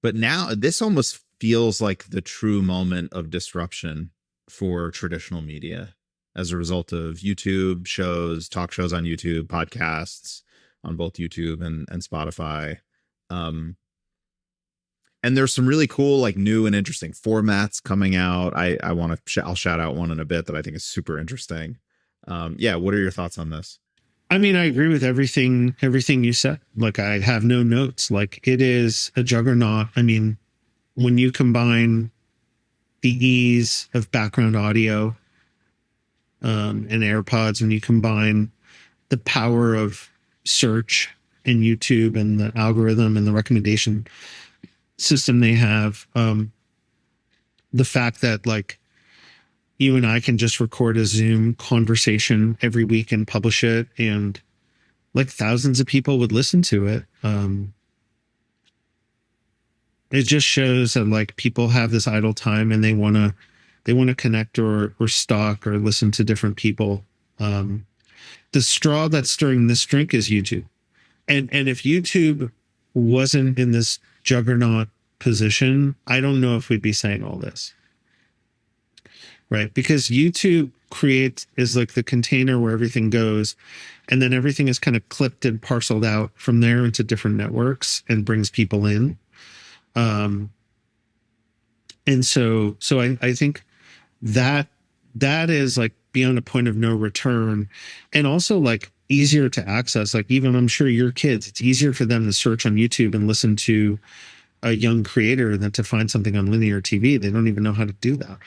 but now this almost feels like the true moment of disruption for traditional media as a result of YouTube shows, talk shows on YouTube, podcasts on both YouTube and Spotify. And there's some really cool, like new and interesting formats coming out. I'll shout out one in a bit that I think is super interesting. Yeah. What are your thoughts on this? I mean, I agree with everything you said. Like, I have no notes. Like, it is a juggernaut. I mean, when you combine the ease of background audio and AirPods, when you combine the power of search and YouTube and the algorithm and the recommendation system they have, the fact that like you and I can just record a Zoom conversation every week and publish it, and like thousands of people would listen to it. It just shows that like people have this idle time and they want to connect or stalk or listen to different people. The straw that's stirring this drink is YouTube. And if YouTube wasn't in this juggernaut position, I don't know if we'd be saying all this. Right? Because YouTube is like the container where everything goes, and then everything is kind of clipped and parceled out from there into different networks and brings people in. And so I think that is like beyond a point of no return, and also like easier to access. Like, even I'm sure your kids, it's easier for them to search on YouTube and listen to a young creator than to find something on linear TV. They don't even know how to do that.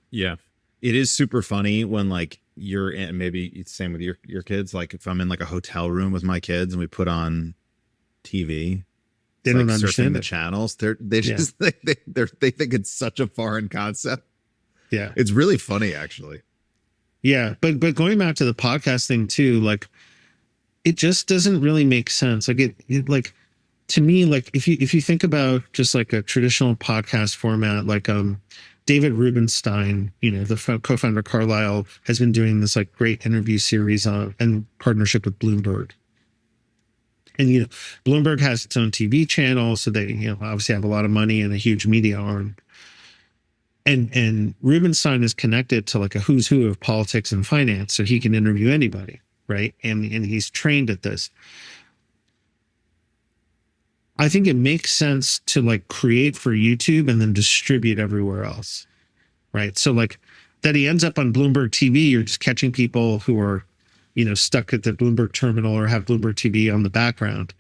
Yeah. It is super funny when like you're in, maybe it's the same with your kids. Like if I'm in like a hotel room with my kids and we put on TV, they don't understand the channels. They just they think it's such a foreign concept. Yeah. It's really funny actually. Yeah. But going back to the podcast thing too, like it just doesn't really make sense. Like it like, to me, like if you think about just like a traditional podcast format, like David Rubenstein, the co-founder of Carlyle, has been doing this like great interview series in partnership with Bloomberg. And Bloomberg has its own TV channel, so they obviously have a lot of money and a huge media arm. And Rubenstein is connected to like a who's who of politics and finance, so he can interview anybody, right? And he's trained at this. I think it makes sense to like create for YouTube and then distribute everywhere else, right? So like that he ends up on Bloomberg TV, you're just catching people who are, stuck at the Bloomberg terminal or have Bloomberg TV on the background.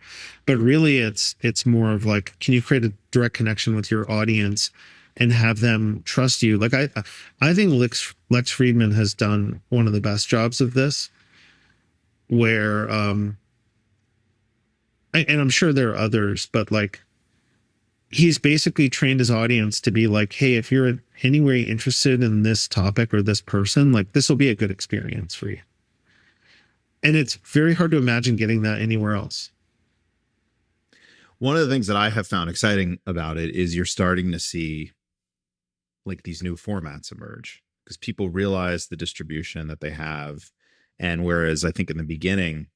But really it's more of like, can you create a direct connection with your audience and have them trust you? Like I think Lex Friedman has done one of the best jobs of this, where and I'm sure there are others, but like he's basically trained his audience to be like, hey, if you're anywhere interested in this topic or this person, like this will be a good experience for you. And it's very hard to imagine getting that anywhere else. One of the things that I have found exciting about it is you're starting to see like these new formats emerge because people realize the distribution that they have. And whereas I think in the beginning,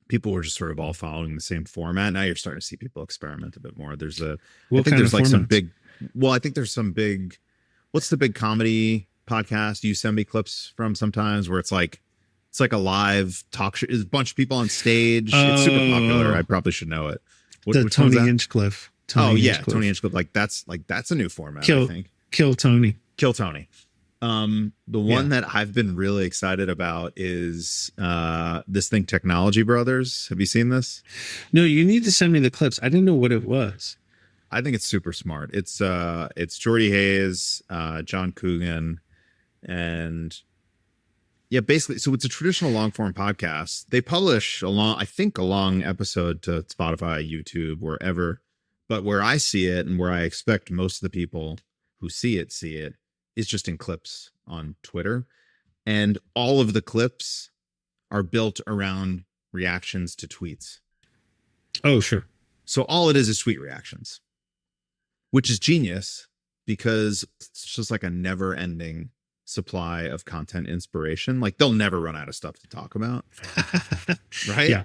people were just sort of all following the same format. Now you're starting to see people experiment a bit more. I think there's like some big, what's the big comedy podcast you send me clips from sometimes where it's like a live talk show. There's a bunch of people on stage. It's super popular. I probably should know it. Tony Hinchcliffe. Tony Hinchcliffe. Like that's a new format, I think. Kill Tony. The one that I've been really excited about is this thing, Technology Brothers. Have you seen this? No, you need to send me the clips. I didn't know what it was. I think it's super smart. It's Jordy Hayes, John Coogan, and yeah, basically, so it's a traditional long form podcast. They publish a long episode to Spotify, YouTube, wherever. But where I see it and where I expect most of the people who see it, is just in clips on Twitter. And all of the clips are built around reactions to tweets. Oh, sure. So all it is tweet reactions, which is genius because it's just like a never ending supply of content inspiration. Like they'll never run out of stuff to talk about. Right. Yeah.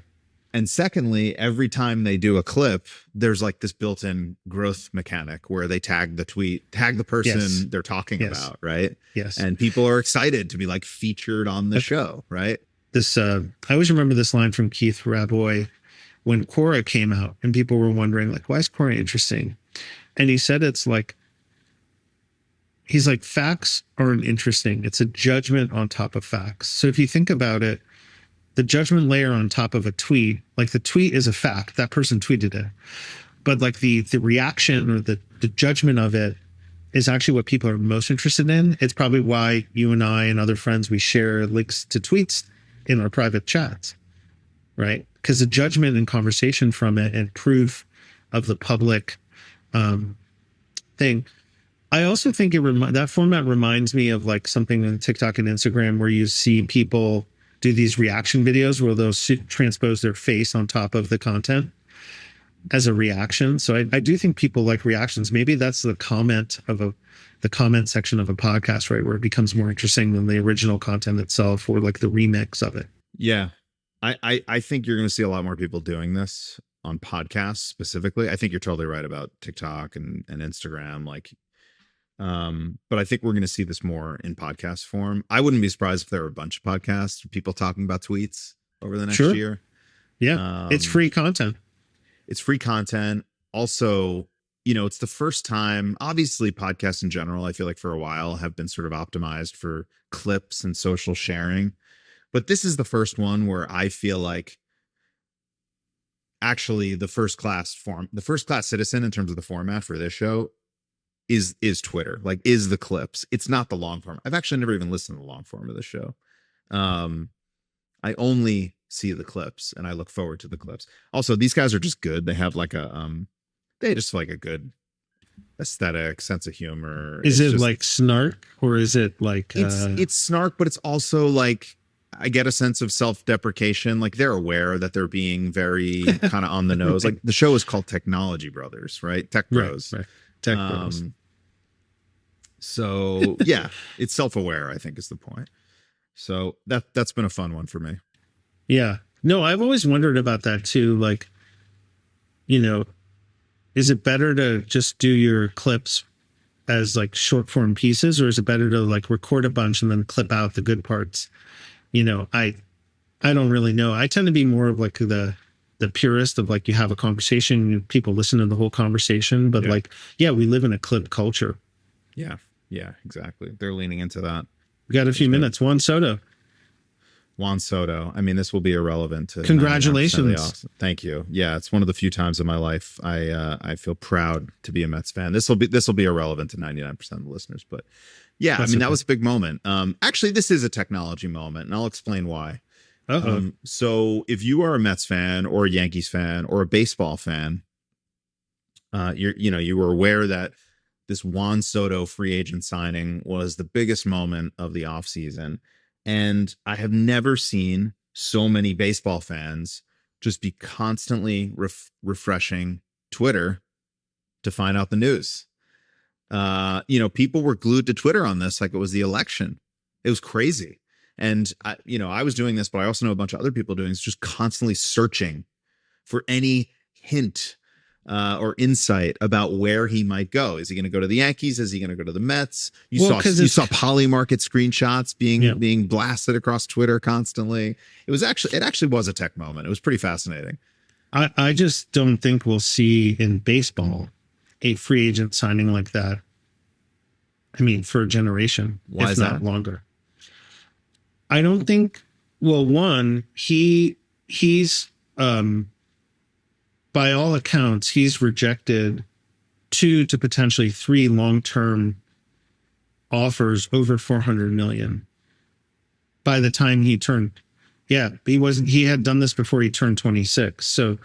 And secondly, every time they do a clip, there's like this built-in growth mechanic where they tag the tweet, tag the person they're talking about. Right. Yes. And people are excited to be like featured on the show. Right. This, I always remember this line from Keith Raboy when Quora came out and people were wondering like, why is Quora interesting? And he said, he's like, facts aren't interesting. It's a judgment on top of facts. So if you think about it, the judgment layer on top of a tweet, like the tweet is a fact, that person tweeted it. But like the reaction or the judgment of it is actually what people are most interested in. It's probably why you and I and other friends, we share links to tweets in our private chats, right? Because the judgment and conversation from it and proof of the public thing. I also think that format reminds me of like something in TikTok and Instagram where you see people do these reaction videos where they'll transpose their face on top of the content as a reaction. So I do think people like reactions. Maybe that's the comment section of a podcast, right? Where it becomes more interesting than the original content itself or like the remix of it. Yeah. I think you're going to see a lot more people doing this on podcasts specifically. I think you're totally right about TikTok and Instagram. Like, but I think we're going to see this more in podcast form. I wouldn't be surprised if there were a bunch of podcasts, people talking about tweets over the next year. Yeah. It's free content. It's free content. Also, it's the first time, obviously podcasts in general, I feel like for a while have been sort of optimized for clips and social sharing. But this is the first one where I feel like actually the first class citizen in terms of the format for this show is Twitter, like is the clips. It's not the long form. I've actually never even listened to the long form of the show. I only see the clips and I look forward to the clips. Also, these guys are just good. They have like they just like a good aesthetic, sense of humor. Is it just like snark or is it like it's snark, but it's also like I get a sense of self-deprecation. Like they're aware that they're being very kind of on the nose. Like the show is called Technology Brothers, right? Tech Bros. Right. Tech Bros. So yeah, it's self-aware, I think is the point. So that's been a fun one for me. Yeah. No, I've always wondered about that too. Like, is it better to just do your clips as like short form pieces, or is it better to like record a bunch and then clip out the good parts? I don't really know. I tend to be more of like the purist of like you have a conversation, people listen to the whole conversation, but we live in a clip culture. Yeah, exactly. They're leaning into that. We got a few minutes. Juan Soto. I mean, this will be irrelevant to congratulations. Thank you. Yeah, it's one of the few times in my life I feel proud to be a Mets fan. This will be irrelevant to 99% of the listeners, but yeah, I mean, that was a big moment. Actually, this is a technology moment, and I'll explain why. So if you are a Mets fan or a Yankees fan or a baseball fan, you were aware that this Juan Soto free agent signing was the biggest moment of the offseason. And I have never seen so many baseball fans just be constantly refreshing Twitter to find out the news. People were glued to Twitter on this like it was the election. It was crazy. And I was doing this, but I also know a bunch of other people doing this, just constantly searching for any hint or insight about where he might go. Is he going to go to the Yankees? Is he going to go to the Mets? You saw Polymarket screenshots being blasted across Twitter constantly. It actually was a tech moment. It was pretty fascinating. I just don't think we'll see in baseball a free agent signing like that. I mean, for a generation, if not longer. I don't think. Well, one, he's by all accounts, he's rejected 2 to potentially 3 long-term offers over $400 million by the time he turned. Yeah, he had done this before he turned 26. So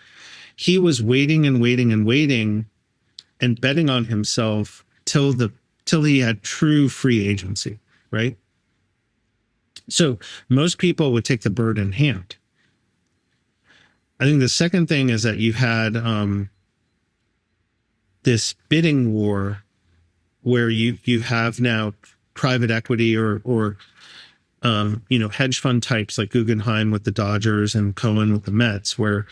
he was waiting and waiting and waiting and betting on himself till till he had true free agency, right? So most people would take the bird in hand. I think the second thing is that you had this bidding war where you have now private equity or hedge fund types like Guggenheim with the Dodgers and Cohen with the Mets, where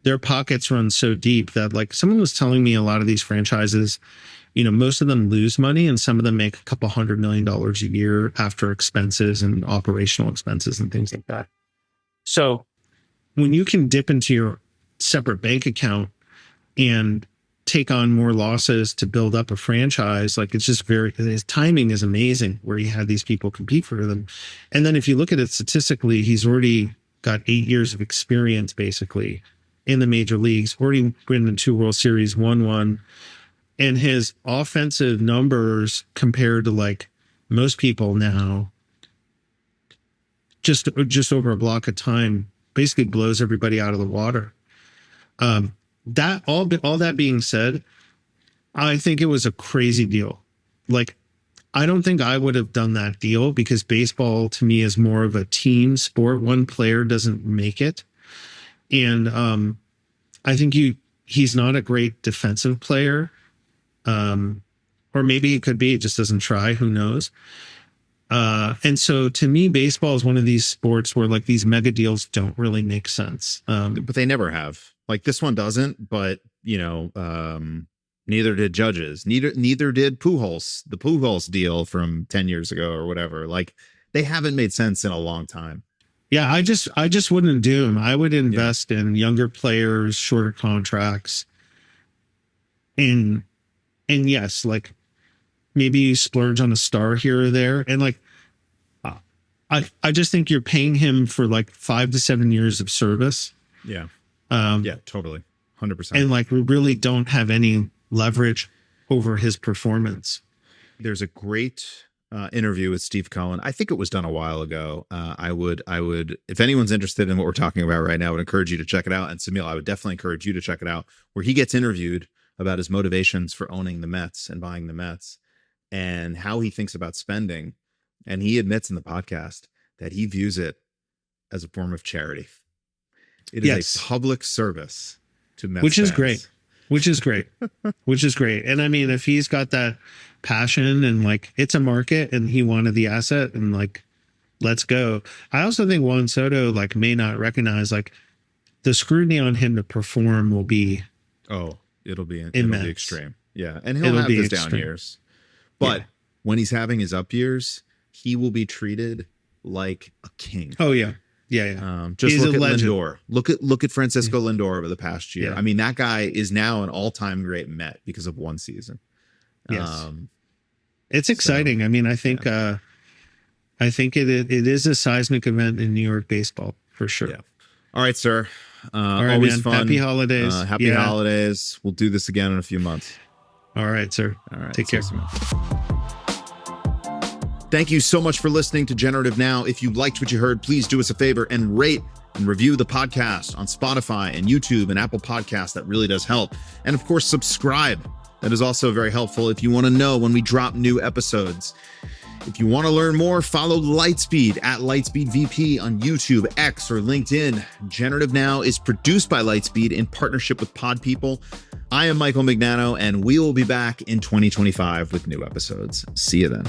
their pockets run so deep that, like, someone was telling me a lot of these franchises, most of them lose money and some of them make a couple $100 million a year after expenses and operational expenses and things like that. So when you can dip into your separate bank account and take on more losses to build up a franchise, like, it's just his timing is amazing where he had these people compete for them. And then if you look at it statistically, he's already got 8 years of experience basically in the major leagues, already been in 2 World Series, won one. And his offensive numbers compared to, like, most people now, just over a block of time, basically blows everybody out of the water. That all that being said, I think it was a crazy deal. Like, I don't think I would have done that deal because baseball to me is more of a team sport. One player doesn't make it. And I think he's not a great defensive player. Or maybe he could be, it just doesn't try, who knows. And so to me, baseball is one of these sports where, like, these mega deals don't really make sense. But they never have. Like, this one doesn't, but neither did Judges. Neither did Pujols, the Pujols deal from 10 years ago or whatever. Like, they haven't made sense in a long time. Yeah, I just wouldn't do them. I would invest in younger players, shorter contracts. And yes, like, maybe you splurge on a star here or there. And, like, I just think you're paying him for, like, 5 to 7 years of service. Yeah. Yeah, totally. 100%. And, like, we really don't have any leverage over his performance. There's a great interview with Steve Cohen. I think it was done a while ago. I would, if anyone's interested in what we're talking about right now, I would encourage you to check it out. And Semil, I would definitely encourage you to check it out, where he gets interviewed about his motivations for owning the Mets and buying the Mets and how he thinks about spending. And he admits in the podcast that he views it as a form of charity. It is a public service to Mets which is fans. great. Which is great. Which is great. And I mean, if he's got that passion and, like, it's a market and he wanted the asset and, like, let's go. I also think Juan Soto, like, may not recognize, like, the scrutiny on him to perform will be it'll be immense. Extreme. Yeah. And he'll have his down years. But when he's having his up years, he will be treated like a king. Oh yeah. Yeah. Just look at Lindor. Look at Francisco Lindor over the past year. Yeah. I mean, that guy is now an all-time great Met because of one season. Yes. It's exciting. I mean, I think it is a seismic event in New York baseball for sure. Yeah. All right, sir. All right, always man. fun. Happy holidays. Happy holidays. We'll do this again in a few months. All right, sir. All right. Take care. Thank you so much for listening to Generative Now. If you liked what you heard, please do us a favor and rate and review the podcast on Spotify and YouTube and Apple Podcasts. That really does help. And of course, subscribe. That is also very helpful if you want to know when we drop new episodes. If you want to learn more, follow Lightspeed at Lightspeed VP on YouTube, X, or LinkedIn. Generative Now is produced by Lightspeed in partnership with Pod People. I am Michael Mignano, and we will be back in 2025 with new episodes. See you then.